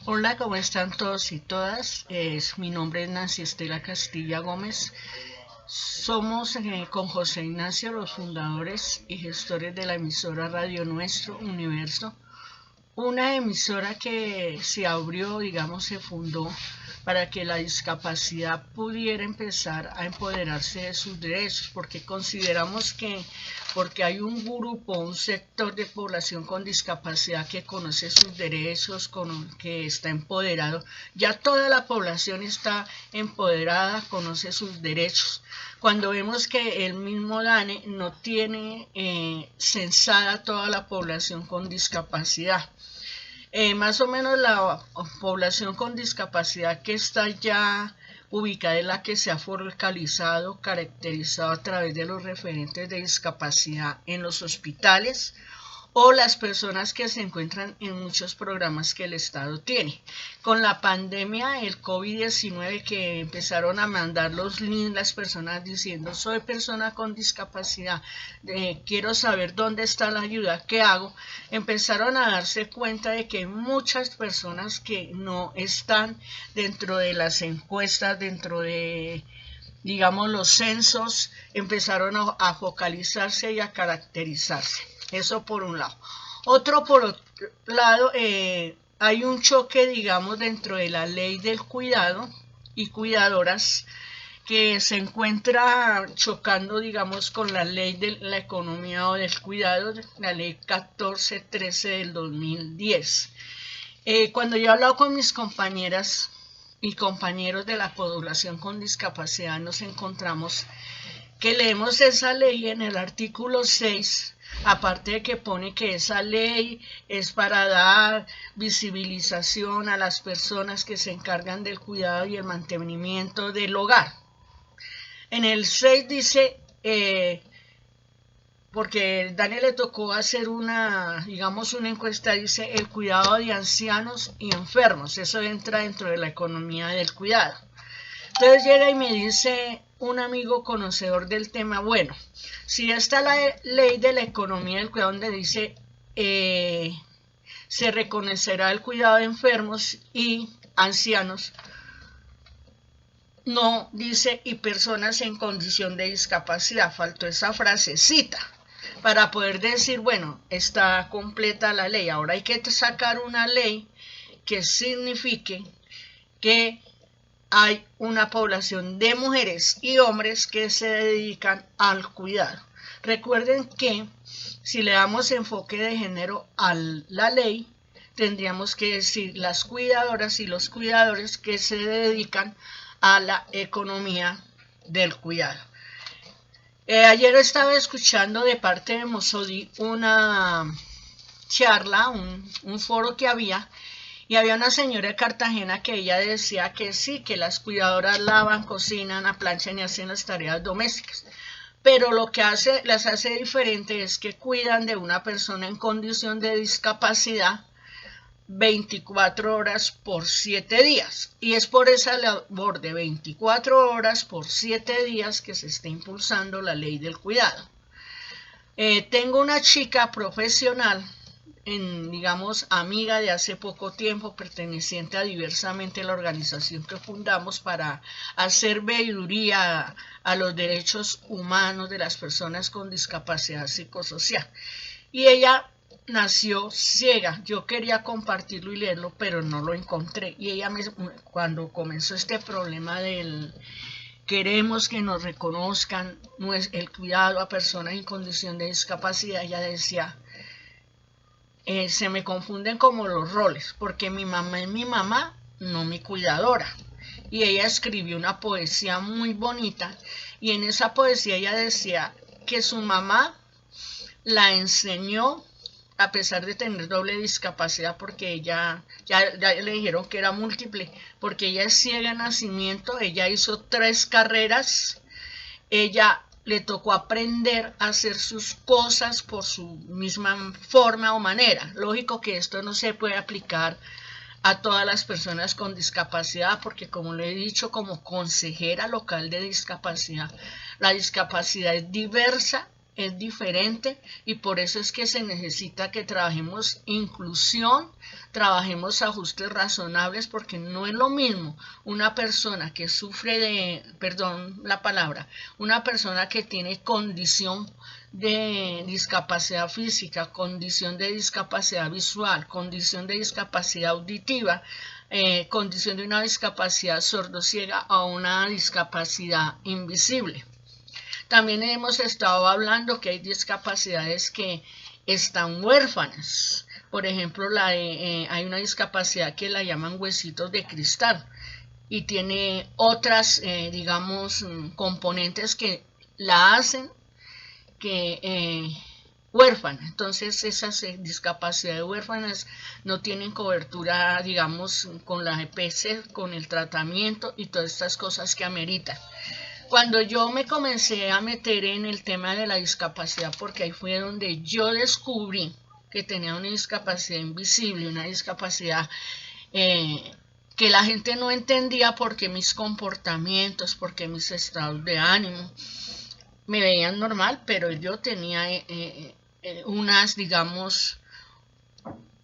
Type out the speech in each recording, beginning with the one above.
Hola, ¿cómo están todos y todas? Mi nombre es Nancy Estela Castilla Gómez. Somos con José Ignacio los fundadores y gestores de la emisora Radio Nuestro Universo, una emisora que se abrió, digamos, se fundó para que la discapacidad pudiera empezar a empoderarse de sus derechos, porque consideramos que porque hay un grupo, un sector de población con discapacidad que conoce sus derechos, que está empoderado, ya toda la población está empoderada, conoce sus derechos. Cuando vemos que el mismo DANE no tiene censada toda la población con discapacidad, más o menos la población con discapacidad que está ya ubicada es la que se ha focalizado, caracterizado a través de los referentes de discapacidad en los hospitales o las personas que se encuentran en muchos programas que el Estado tiene. Con la pandemia, el COVID-19, que empezaron a mandar los links las personas diciendo soy persona con discapacidad, quiero saber dónde está la ayuda, ¿qué hago? Empezaron a darse cuenta de que muchas personas que no están dentro de las encuestas, dentro de digamos los censos, empezaron a focalizarse y a caracterizarse. Eso por un lado. Otro por otro lado, hay un choque, digamos, dentro de la ley del cuidado y cuidadoras que se encuentra chocando, digamos, con la ley de la economía o del cuidado, la ley 1413 del 2010. Cuando yo he hablado con mis compañeras y compañeros de la población con discapacidad, nos encontramos que leemos esa ley en el artículo 6, aparte de que pone que esa ley es para dar visibilización a las personas que se encargan del cuidado y el mantenimiento del hogar. En el 6 dice, porque Daniel le tocó hacer digamos, una encuesta, dice el cuidado de ancianos y enfermos, eso entra dentro de la economía del cuidado. Entonces llega y me dice un amigo conocedor del tema, bueno, si está la ley de la economía del cuidado donde dice se reconocerá el cuidado de enfermos y ancianos, no dice y personas en condición de discapacidad, faltó esa frasecita para poder decir, bueno, está completa la ley. Ahora hay que sacar una ley que signifique que hay una población de mujeres y hombres que se dedican al cuidado. Recuerden que si le damos enfoque de género a la ley, tendríamos que decir las cuidadoras y los cuidadores que se dedican a la economía del cuidado. Ayer estaba escuchando de parte de Mosodi una charla, un foro que había, y había una señora de Cartagena que ella decía que sí, que las cuidadoras lavan, cocinan, aplanchan y hacen las tareas domésticas. Pero lo que las hace diferente es que cuidan de una persona en condición de discapacidad 24 horas por 7 días. Y es por esa labor de 24 horas por 7 días que se está impulsando la ley del cuidado. Tengo una chica profesional, digamos, amiga de hace poco tiempo, perteneciente a diversamente la organización que fundamos para hacer veeduría a los derechos humanos de las personas con discapacidad psicosocial. Y ella nació ciega. Yo quería compartirlo y leerlo, pero no lo encontré. Y ella, cuando comenzó este problema del queremos que nos reconozcan el cuidado a personas en condición de discapacidad, ella decía, se me confunden como los roles, porque mi mamá es mi mamá, no mi cuidadora. Y ella escribió una poesía muy bonita, y en esa poesía ella decía que su mamá la enseñó a pesar de tener doble discapacidad, porque ella ya le dijeron que era múltiple, porque ella es ciega de nacimiento, ella hizo 3 carreras, ella le tocó aprender a hacer sus cosas por su misma forma o manera. Lógico que esto no se puede aplicar a todas las personas con discapacidad, porque como lo he dicho, como consejera local de discapacidad, la discapacidad es diversa es diferente y por eso es que se necesita que trabajemos inclusión, trabajemos ajustes razonables, porque no es lo mismo una persona que sufre de, perdón la palabra, una persona que tiene condición de discapacidad física, condición de discapacidad visual, condición de discapacidad auditiva, condición de una discapacidad sordociega a una discapacidad invisible. También hemos estado hablando que hay discapacidades que están huérfanas. Por ejemplo, hay una discapacidad que la llaman huesitos de cristal y tiene otras, digamos, componentes que la hacen que huérfana. Entonces esas discapacidades huérfanas no tienen cobertura, digamos, con la EPS, con el tratamiento y todas estas cosas que ameritan. Cuando yo me comencé a meter en el tema de la discapacidad, porque ahí fue donde yo descubrí que tenía una discapacidad invisible, una discapacidad que la gente no entendía, porque mis comportamientos, porque mis estados de ánimo me veían normal, pero yo tenía unas, digamos,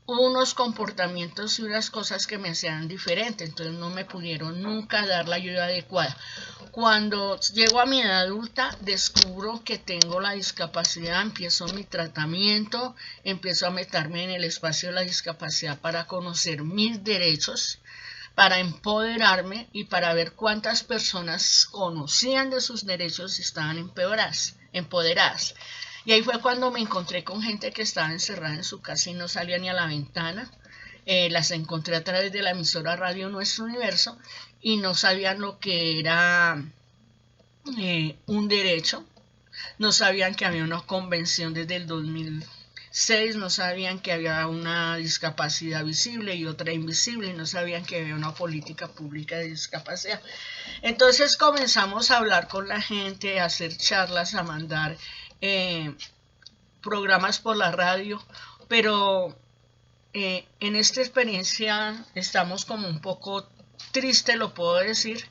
unos comportamientos y unas cosas que me hacían diferente, entonces no me pudieron nunca dar la ayuda adecuada. Cuando llego a mi edad adulta, descubro que tengo la discapacidad, empiezo mi tratamiento, empiezo a meterme en el espacio de la discapacidad para conocer mis derechos, para empoderarme y para ver cuántas personas conocían de sus derechos y estaban empoderadas. Y ahí fue cuando me encontré con gente que estaba encerrada en su casa y no salía ni a la ventana. Las encontré a través de la emisora Radio Nuestro Universo y no sabían lo que era un derecho. No sabían que había una convención desde el 2006, no sabían que había una discapacidad visible y otra invisible, no sabían que había una política pública de discapacidad. Entonces comenzamos a hablar con la gente, a hacer charlas, a mandar programas por la radio, pero en esta experiencia estamos como un poco triste, lo puedo decir,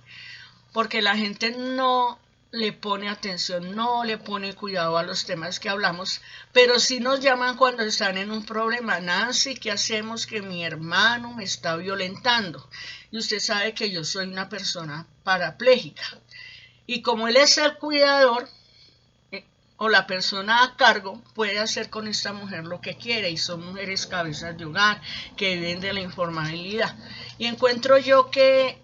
porque la gente no le pone atención, no le pone cuidado a los temas que hablamos, pero sí nos llaman cuando están en un problema. Nancy, ¿qué hacemos? Que mi hermano me está violentando. Y usted sabe que yo soy una persona parapléjica. Y como él es el cuidador, o la persona a cargo, puede hacer con esta mujer lo que quiere, y son mujeres cabezas de hogar que viven de la informalidad. Y encuentro yo que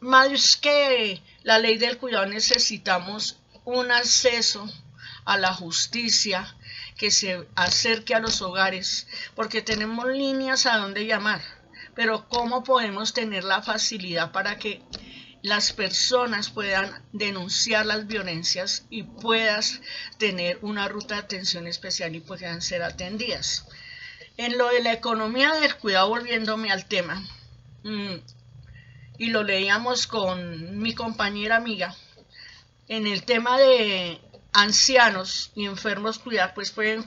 más que la ley del cuidado necesitamos un acceso a la justicia que se acerque a los hogares, porque tenemos líneas a donde llamar, pero ¿cómo podemos tener la facilidad para que las personas puedan denunciar las violencias y puedas tener una ruta de atención especial y puedan ser atendidas? En lo de la economía del cuidado, volviéndome al tema, y lo leíamos con mi compañera amiga, en el tema de ancianos y enfermos cuidar, pues pueden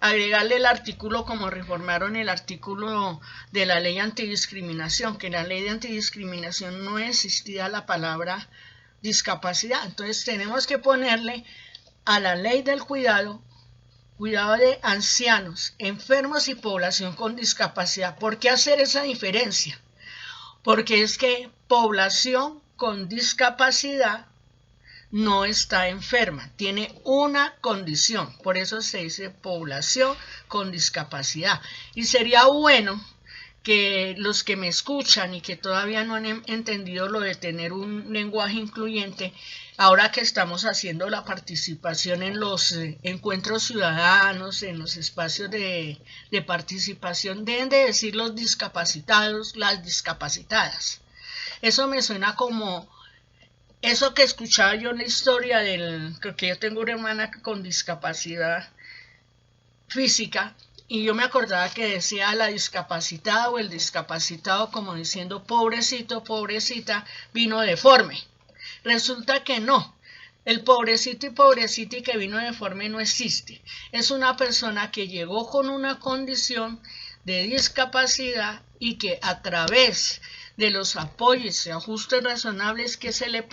agregarle el artículo como reformaron el artículo de la ley antidiscriminación, que en la ley de antidiscriminación no existía la palabra discapacidad. Entonces tenemos que ponerle a la ley del cuidado de ancianos, enfermos y población con discapacidad. ¿Por qué hacer esa diferencia? Porque es que población con discapacidad no está enferma, tiene una condición, por eso se dice población con discapacidad. Y sería bueno que los que me escuchan y que todavía no han entendido lo de tener un lenguaje incluyente, ahora que estamos haciendo la participación en los encuentros ciudadanos, en los espacios de participación, deben de decir los discapacitados, las discapacitadas. Eso me suena como eso que escuchaba yo en la historia creo que yo tengo una hermana con discapacidad física, y yo me acordaba que decía la discapacitada o el discapacitado como diciendo pobrecito, pobrecita, vino deforme. Resulta que no, el pobrecito y pobrecita y que vino deforme no existe. Es una persona que llegó con una condición de discapacidad y que a través de los apoyos y ajustes razonables que se le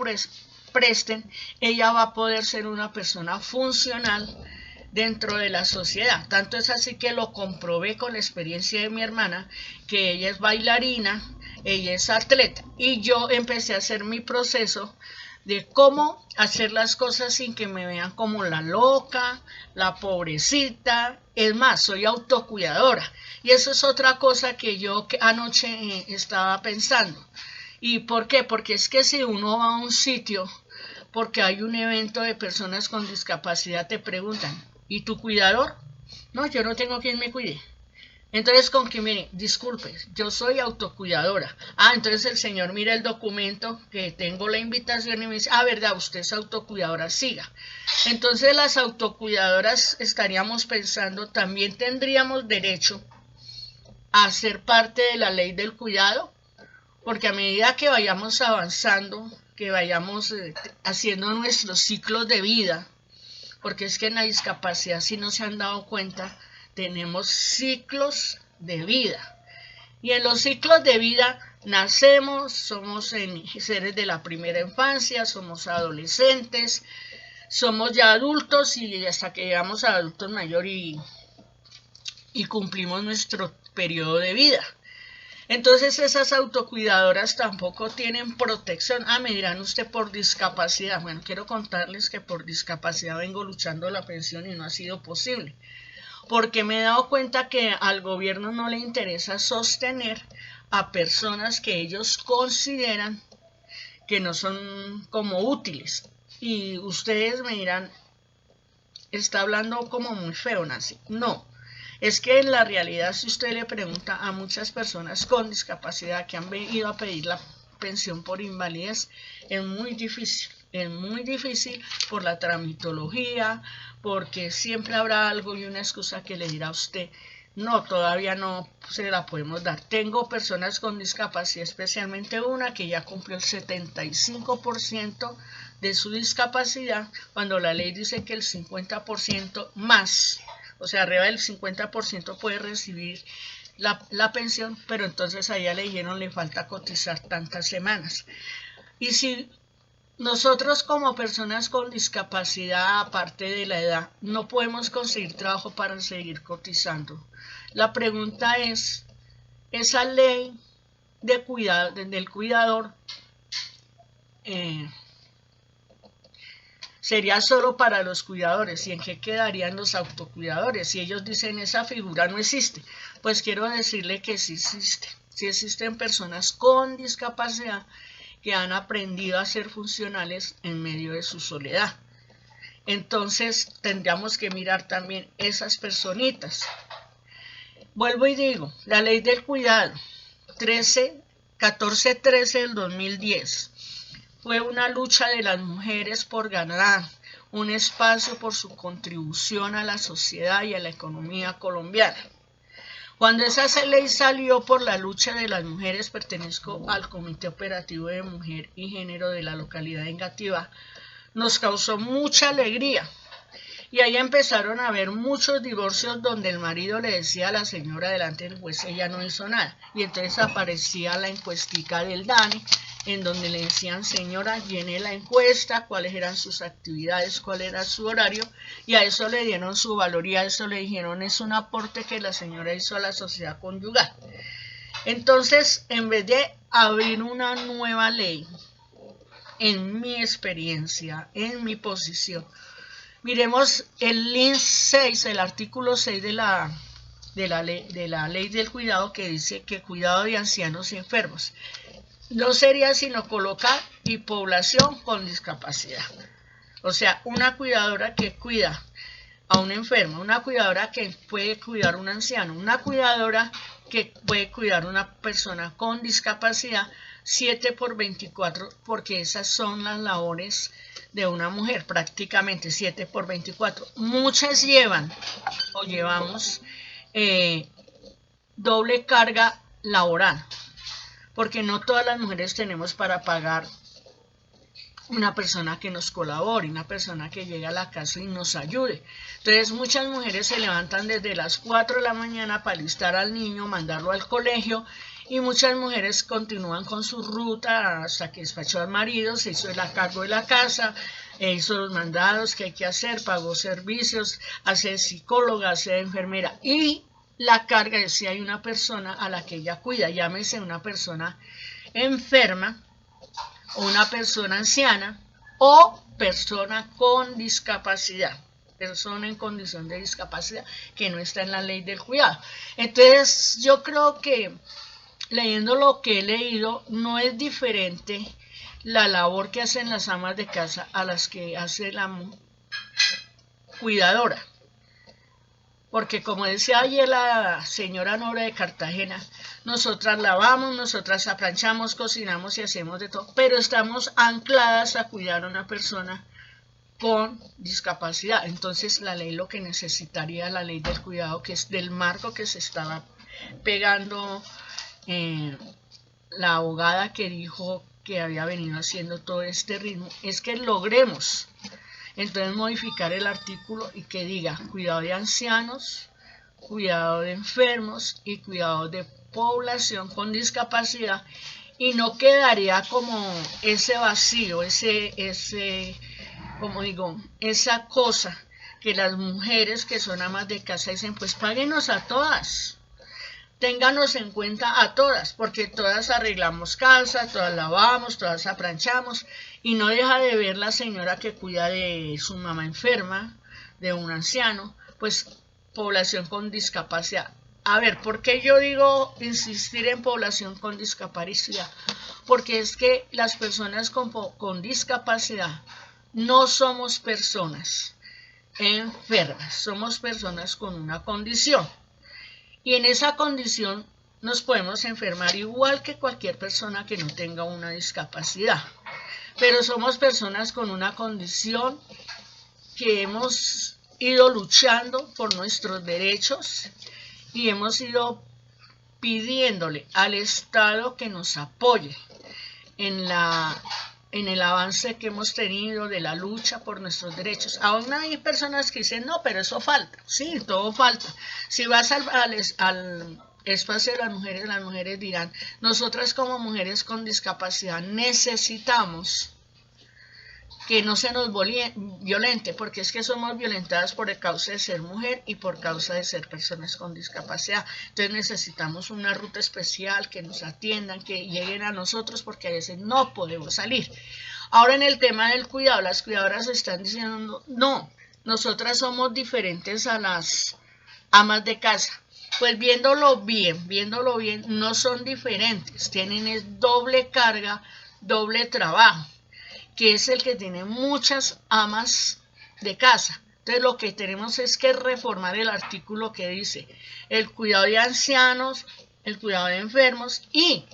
presten, ella va a poder ser una persona funcional dentro de la sociedad. Tanto es así que lo comprobé con la experiencia de mi hermana, que ella es bailarina, ella es atleta, y yo empecé a hacer mi proceso de cómo hacer las cosas sin que me vean como la loca, la pobrecita. Es más, soy autocuidadora. Y eso es otra cosa que yo anoche estaba pensando. ¿Y por qué? Porque es que si uno va a un sitio, porque hay un evento de personas con discapacidad, te preguntan, ¿y tu cuidador? No, yo no tengo quien me cuide. Entonces, con que, mire, disculpe, yo soy autocuidadora. Entonces el señor mira el documento, que tengo la invitación, y me dice, verdad, usted es autocuidadora, siga. Entonces las autocuidadoras estaríamos pensando, también tendríamos derecho a ser parte de la ley del cuidado, porque a medida que vayamos avanzando, que vayamos haciendo nuestros ciclos de vida, porque es que en la discapacidad, si no se han dado cuenta, tenemos ciclos de vida. Y en los ciclos de vida nacemos, somos seres de la primera infancia, somos adolescentes, somos ya adultos y hasta que llegamos a adultos mayores y cumplimos nuestro periodo de vida. Entonces esas autocuidadoras tampoco tienen protección. Me dirán usted por discapacidad. Bueno, quiero contarles que por discapacidad vengo luchando la pensión y no ha sido posible. Porque me he dado cuenta que al gobierno no le interesa sostener a personas que ellos consideran que no son como útiles. Y ustedes me dirán, está hablando como muy feo, Nancy. No, es que en la realidad, si usted le pregunta a muchas personas con discapacidad que han venido a pedir la pensión por invalidez, es muy difícil. Es muy difícil por la tramitología, porque siempre habrá algo y una excusa que le dirá a usted, no, todavía no se la podemos dar. Tengo personas con discapacidad, especialmente una que ya cumplió el 75% de su discapacidad, cuando la ley dice que el 50% más, o sea, arriba del 50% puede recibir la pensión, pero entonces a ella le dijeron le falta cotizar tantas semanas. Y si nosotros como personas con discapacidad, aparte de la edad, no podemos conseguir trabajo para seguir cotizando, la pregunta es, ¿esa ley de cuidado, del cuidador sería solo para los cuidadores? ¿Y en qué quedarían los autocuidadores? Si ellos dicen esa figura no existe, pues quiero decirle que sí existe. Sí existen personas con discapacidad que han aprendido a ser funcionales en medio de su soledad. Entonces tendríamos que mirar también esas personitas. Vuelvo y digo, la ley del cuidado 1413 del 2010 fue una lucha de las mujeres por ganar un espacio por su contribución a la sociedad y a la economía colombiana. Cuando esa ley salió por la lucha de las mujeres, pertenezco al Comité Operativo de Mujer y Género de la localidad de Engativá, nos causó mucha alegría. Y ahí empezaron a haber muchos divorcios donde el marido le decía a la señora delante del juez, ella no hizo nada. Y entonces aparecía la encuestica del DANE, en donde le decían, señora, llene la encuesta, cuáles eran sus actividades, cuál era su horario, y a eso le dieron su valor y a eso le dijeron, es un aporte que la señora hizo a la sociedad conyugal. Entonces, en vez de abrir una nueva ley, en mi experiencia, en mi posición, miremos el link 6, el artículo 6 de la ley del cuidado, que dice que cuidado de ancianos y enfermos. No sería sino colocar y población con discapacidad. O sea, una cuidadora que cuida a un enfermo, una cuidadora que puede cuidar a un anciano, una cuidadora que puede cuidar a una persona con discapacidad, 7×24, porque esas son las labores de una mujer, prácticamente 7×24. Muchas llevan o llevamos doble carga laboral, porque no todas las mujeres tenemos para pagar una persona que nos colabore, una persona que llegue a la casa y nos ayude. Entonces muchas mujeres se levantan desde las 4 de la mañana para alistar al niño, mandarlo al colegio, y muchas mujeres continúan con su ruta hasta que despachó al marido, se hizo el cargo de la casa, hizo los mandados que hay que hacer, pagó servicios, hace psicóloga, hace enfermera, y la carga es si hay una persona a la que ella cuida, llámese una persona enferma, o una persona anciana, o persona con discapacidad, persona en condición de discapacidad, que no está en la ley del cuidado. Entonces, yo creo que leyendo lo que he leído, no es diferente la labor que hacen las amas de casa a las que hace la cuidadora. Porque como decía ayer la señora Nora de Cartagena, nosotras lavamos, nosotras aplanchamos, cocinamos y hacemos de todo, pero estamos ancladas a cuidar a una persona con discapacidad. Entonces la ley lo que necesitaría, la ley del cuidado, que es del marco que se estaba pegando la abogada que dijo que había venido haciendo todo este ritmo, es que logremos entonces modificar el artículo y que diga cuidado de ancianos, cuidado de enfermos y cuidado de población con discapacidad, y no quedaría como ese vacío, como digo, esa cosa que las mujeres que son amas de casa dicen, pues páguenos a todas, ténganos en cuenta a todas, porque todas arreglamos casa, todas lavamos, todas aplanchamos, y no deja de ver la señora que cuida de su mamá enferma, de un anciano, pues población con discapacidad. A ver, ¿por qué yo digo insistir en población con discapacidad? Porque es que las personas con discapacidad no somos personas enfermas, somos personas con una condición. Y en esa condición nos podemos enfermar igual que cualquier persona que no tenga una discapacidad. Pero somos personas con una condición que hemos ido luchando por nuestros derechos y hemos ido pidiéndole al Estado que nos apoye en el avance que hemos tenido de la lucha por nuestros derechos. Aún hay personas que dicen, no, pero eso falta. Sí, todo falta. Si vas al espacio de las mujeres dirán, nosotras como mujeres con discapacidad necesitamos que no se nos violente, porque es que somos violentadas por el causa de ser mujer y por causa de ser personas con discapacidad. Entonces necesitamos una ruta especial, que nos atiendan, que lleguen a nosotros, porque a veces no podemos salir. Ahora en el tema del cuidado, las cuidadoras están diciendo, no, nosotras somos diferentes a las amas de casa. Pues viéndolo bien, no son diferentes, tienen doble carga, doble trabajo, que es el que tiene muchas amas de casa. Entonces lo que tenemos es que reformar el artículo que dice el cuidado de ancianos, el cuidado de enfermos y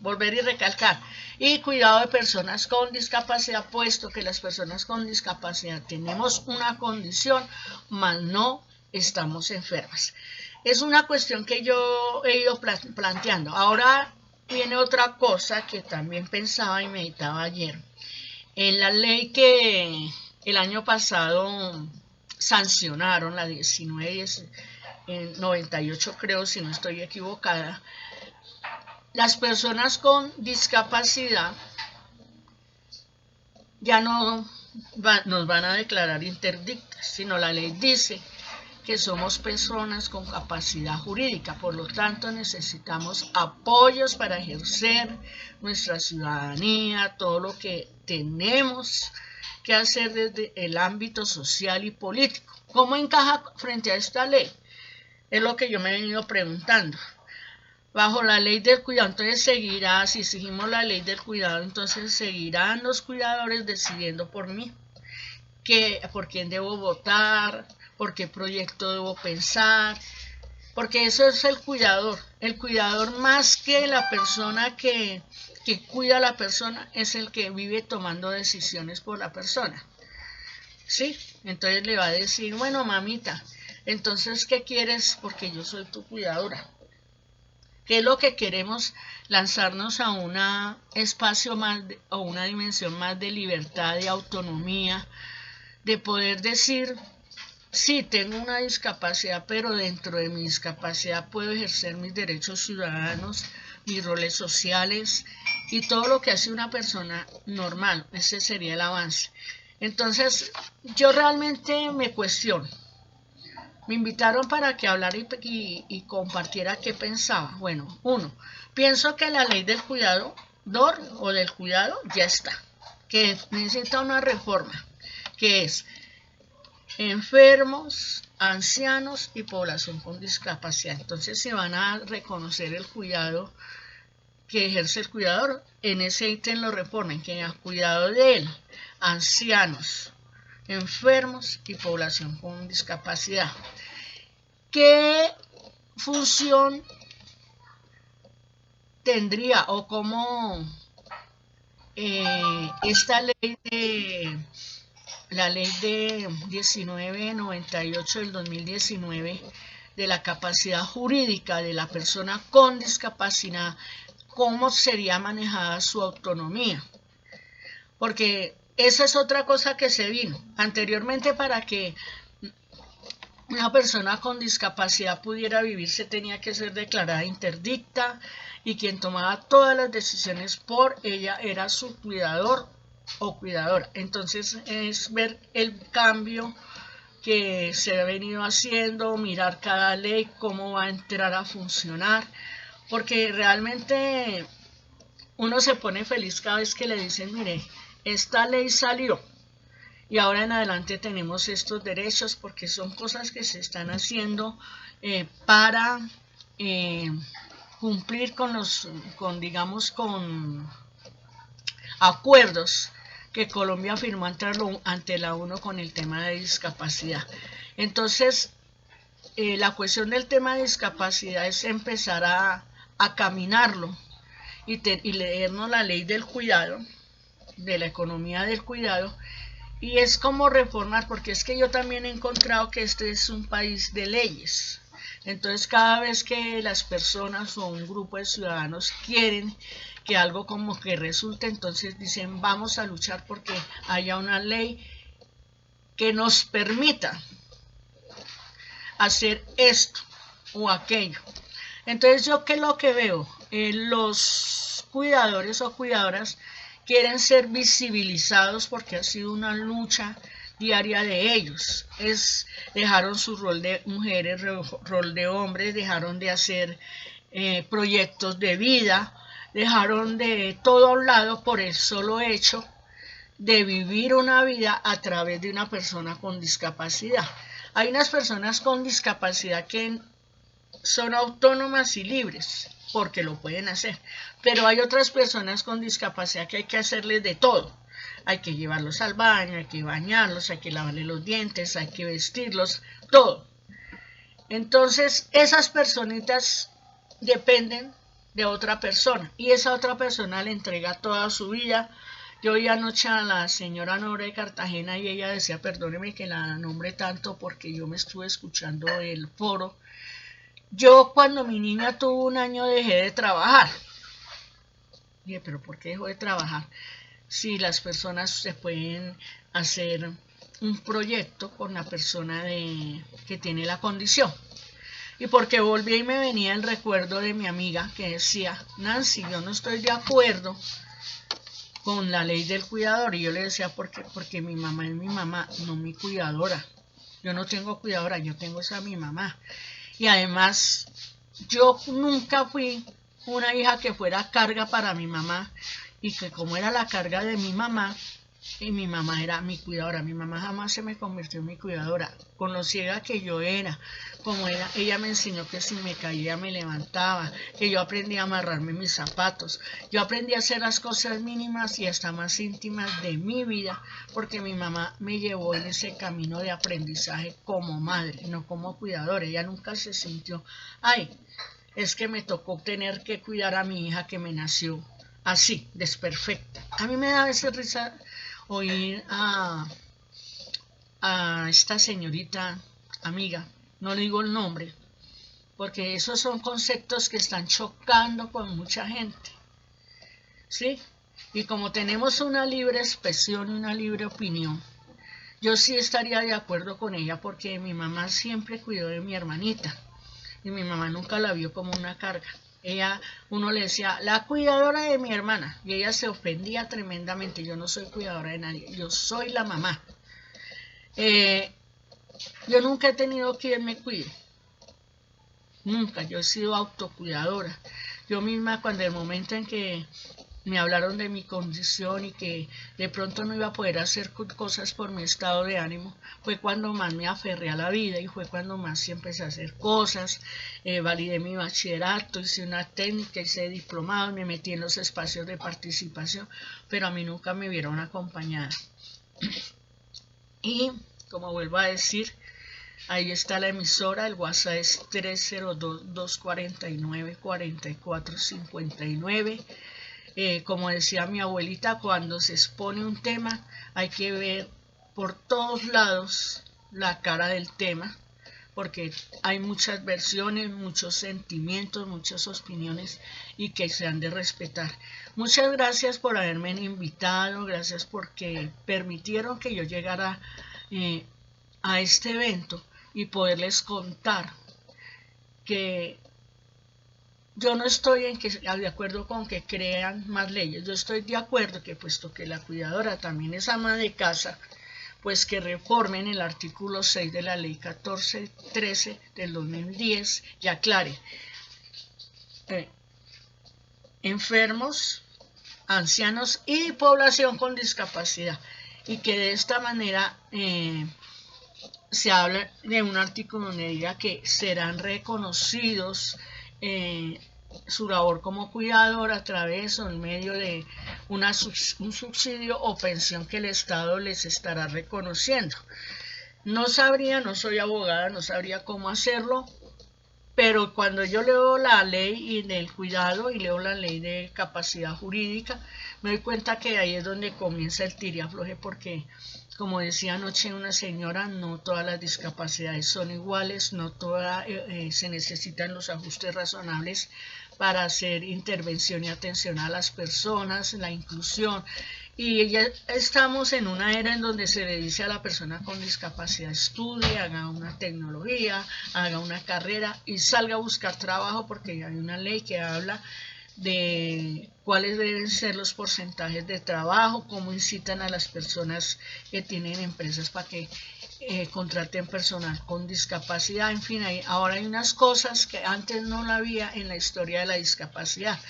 volver y recalcar, y cuidado de personas con discapacidad, puesto que las personas con discapacidad tenemos una condición, mas no estamos enfermas. Es una cuestión que yo he ido planteando. Ahora viene otra cosa que también pensaba y meditaba ayer. En la ley que el año pasado sancionaron, la 1998 creo, si no estoy equivocada, las personas con discapacidad ya no nos van a declarar interdictas, sino la ley dice que somos personas con capacidad jurídica, por lo tanto necesitamos apoyos para ejercer nuestra ciudadanía, todo lo que tenemos que hacer desde el ámbito social y político. ¿Cómo encaja frente a esta ley? Es lo que yo me he venido preguntando. Bajo la ley del cuidado, entonces seguirá, si exigimos la ley del cuidado, entonces seguirán los cuidadores decidiendo por mí, por quién debo votar, por qué proyecto debo pensar, porque eso es el cuidador más que la persona que cuida a la persona, es el que vive tomando decisiones por la persona, ¿sí? Entonces le va a decir, bueno mamita, entonces ¿qué quieres? Porque yo soy tu cuidadora. ¿Qué es lo que queremos? Lanzarnos a un espacio más, o una dimensión más de libertad, de autonomía, de poder decir, sí, tengo una discapacidad, pero dentro de mi discapacidad puedo ejercer mis derechos ciudadanos, mis roles sociales y todo lo que hace una persona normal. Ese sería el avance. Entonces, yo realmente me cuestiono. Me invitaron para que hablara y compartiera qué pensaba. Bueno, uno, pienso que la ley del cuidador o del cuidado ya está, que necesita una reforma, que es enfermos, ancianos y población con discapacidad. Entonces se van a reconocer el cuidado que ejerce el cuidador. En ese ítem lo reponen, que a cuidado de él, ancianos, enfermos y población con discapacidad. ¿Qué función tendría o cómo esta ley la ley de 1998 del 2019 de la capacidad jurídica de la persona con discapacidad, cómo sería manejada su autonomía? Porque esa es otra cosa que se vino anteriormente. Para que una persona con discapacidad pudiera vivir, se tenía que ser declarada interdicta, y quien tomaba todas las decisiones por ella era su cuidador o cuidadora. Entonces es ver el cambio que se ha venido haciendo, mirar cada ley, cómo va a entrar a funcionar, porque realmente uno se pone feliz cada vez que le dicen, mire, esta ley salió y ahora en adelante tenemos estos derechos, porque son cosas que se están haciendo para cumplir con acuerdos que Colombia firmó ante la ONU con el tema de discapacidad. Entonces, la cuestión del tema de discapacidad es empezar a caminarlo y leernos la ley del cuidado, de la economía del cuidado. Y es como reformar, porque es que yo también he encontrado que este es un país de leyes. Entonces cada vez que las personas o un grupo de ciudadanos quieren que algo como que resulte, entonces dicen, vamos a luchar porque haya una ley que nos permita hacer esto o aquello. Entonces yo, ¿qué es lo que veo? Los cuidadores o cuidadoras quieren ser visibilizados porque ha sido una lucha diaria de ellos. Dejaron su rol de mujeres, rol de hombres, dejaron de hacer proyectos de vida, dejaron de todo a un lado por el solo hecho de vivir una vida a través de una persona con discapacidad. Hay unas personas con discapacidad que son autónomas y libres porque lo pueden hacer, pero hay otras personas con discapacidad que hay que hacerles de todo. Hay que llevarlos al baño, hay que bañarlos, hay que lavarles los dientes, hay que vestirlos, todo. Entonces esas personitas dependen de otra persona y esa otra persona le entrega toda su vida. Yo oí anoche a la señora Nora de Cartagena y ella decía, perdóneme que la nombre tanto porque yo me estuve escuchando el foro. Yo cuando mi niña tuvo 1 año dejé de trabajar. Dije, pero ¿por qué dejó de trabajar? Si las personas se pueden hacer un proyecto con la persona que tiene la condición. Y porque volví y me venía el recuerdo de mi amiga que decía, Nancy, yo no estoy de acuerdo con la ley del cuidador. Y yo le decía, porque mi mamá es mi mamá, no mi cuidadora. Yo no tengo cuidadora, yo tengo esa mi mamá. Y además, yo nunca fui una hija que fuera carga para mi mamá, y que como era la carga de mi mamá, y mi mamá era mi cuidadora, mi mamá jamás se me convirtió en mi cuidadora. Con lo ciega que yo era, como era, ella me enseñó que si me caía me levantaba, que yo aprendí a amarrarme mis zapatos, yo aprendí a hacer las cosas mínimas y hasta más íntimas de mi vida, porque mi mamá me llevó en ese camino de aprendizaje como madre, no como cuidadora. Ella nunca se sintió, ay, es que me tocó tener que cuidar a mi hija que me nació así, desperfecta. A mí me da a veces risa oír a esta señorita amiga, no le digo el nombre, porque esos son conceptos que están chocando con mucha gente, ¿sí? Y como tenemos una libre expresión y una libre opinión, yo sí estaría de acuerdo con ella, porque mi mamá siempre cuidó de mi hermanita y mi mamá nunca la vio como una carga. Uno le decía, la cuidadora de mi hermana, y ella se ofendía tremendamente. Yo no soy cuidadora de nadie, yo soy la mamá. Yo nunca he tenido quien me cuide. Nunca, yo he sido autocuidadora. Yo misma, cuando el momento en que me hablaron de mi condición y que de pronto no iba a poder hacer cosas por mi estado de ánimo, fue cuando más me aferré a la vida y fue cuando más sí empecé a hacer cosas. Validé mi bachillerato, hice una técnica, hice diplomado, me metí en los espacios de participación, pero a mí nunca me vieron acompañada. Y, como vuelvo a decir, ahí está la emisora, el WhatsApp es 302-249-4459. Como decía mi abuelita, cuando se expone un tema hay que ver por todos lados la cara del tema, porque hay muchas versiones, muchos sentimientos, muchas opiniones y que se han de respetar. Muchas gracias por haberme invitado, gracias porque permitieron que yo llegara a este evento y poderles contar que yo no estoy de acuerdo con que crean más leyes. Yo estoy de acuerdo que, puesto que la cuidadora también es ama de casa, pues que reformen el artículo 6 de la ley 1413 del 2010 y aclare enfermos, ancianos y población con discapacidad, y que de esta manera se habla de un artículo donde diga que serán reconocidos su labor como cuidador a través o en medio de un subsidio o pensión que el Estado les estará reconociendo. No sabría, no soy abogada, no sabría cómo hacerlo, pero cuando yo leo la ley del cuidado y leo la ley de capacidad jurídica, me doy cuenta que ahí es donde comienza el tire-afloje, porque, como decía anoche una señora, no todas las discapacidades son iguales, no todas se necesitan los ajustes razonables para hacer intervención y atención a las personas, la inclusión. Y ya estamos en una era en donde se le dice a la persona con discapacidad: estudie, haga una tecnología, haga una carrera y salga a buscar trabajo, porque hay una ley que habla de cuáles deben ser los porcentajes de trabajo, cómo incitan a las personas que tienen empresas para que contraten personal con discapacidad. En fin, ahora hay unas cosas que antes no la había en la historia de la discapacidad.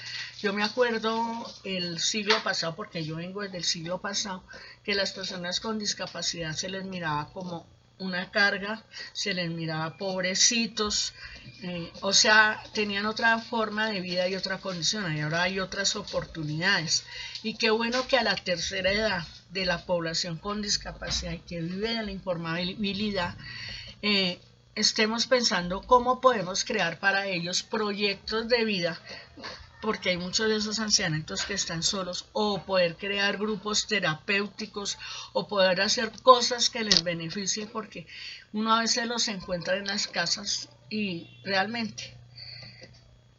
Yo me acuerdo el siglo pasado, porque yo vengo desde el siglo pasado, que las personas con discapacidad se les miraba como una carga, se les miraba pobrecitos, o sea, tenían otra forma de vida y otra condición, y ahora hay otras oportunidades. Y qué bueno que a la tercera edad de la población con discapacidad y que vive en la informabilidad, estemos pensando cómo podemos crear para ellos proyectos de vida, porque hay muchos de esos ancianitos que están solos, o poder crear grupos terapéuticos, o poder hacer cosas que les beneficien, porque uno a veces los encuentra en las casas y realmente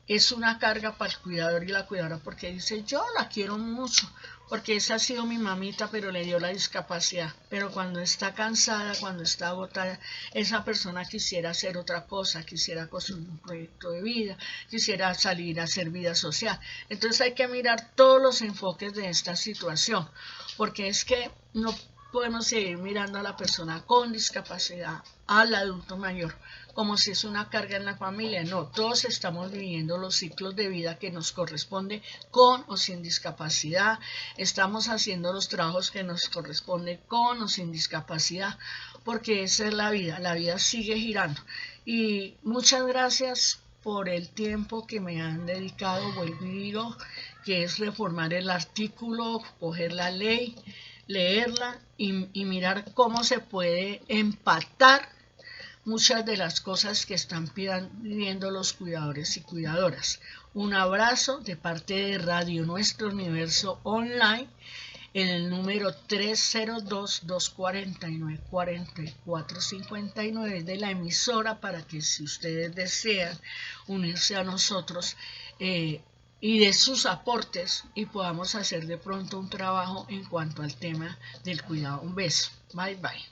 es una carga para el cuidador y la cuidadora, porque dice: yo la quiero mucho, porque esa ha sido mi mamita, pero le dio la discapacidad. Pero cuando está cansada, cuando está agotada, esa persona quisiera hacer otra cosa, quisiera construir un proyecto de vida, quisiera salir a hacer vida social. Entonces hay que mirar todos los enfoques de esta situación, porque es que no podemos seguir mirando a la persona con discapacidad, al adulto mayor, como si es una carga en la familia. No, todos estamos viviendo los ciclos de vida que nos corresponde, con o sin discapacidad. Estamos haciendo los trabajos que nos corresponden con o sin discapacidad, porque esa es la vida sigue girando. Y muchas gracias por el tiempo que me han dedicado. Vuelvo y digo que es reformar el artículo, coger la ley, leerla y mirar cómo se puede empatar muchas de las cosas que están pidiendo los cuidadores y cuidadoras. Un abrazo de parte de Radio Nuestro Universo Online, en el número 302-249-4459 de la emisora, para que, si ustedes desean unirse a nosotros, y de sus aportes, y podamos hacer de pronto un trabajo en cuanto al tema del cuidado. Un beso. Bye bye.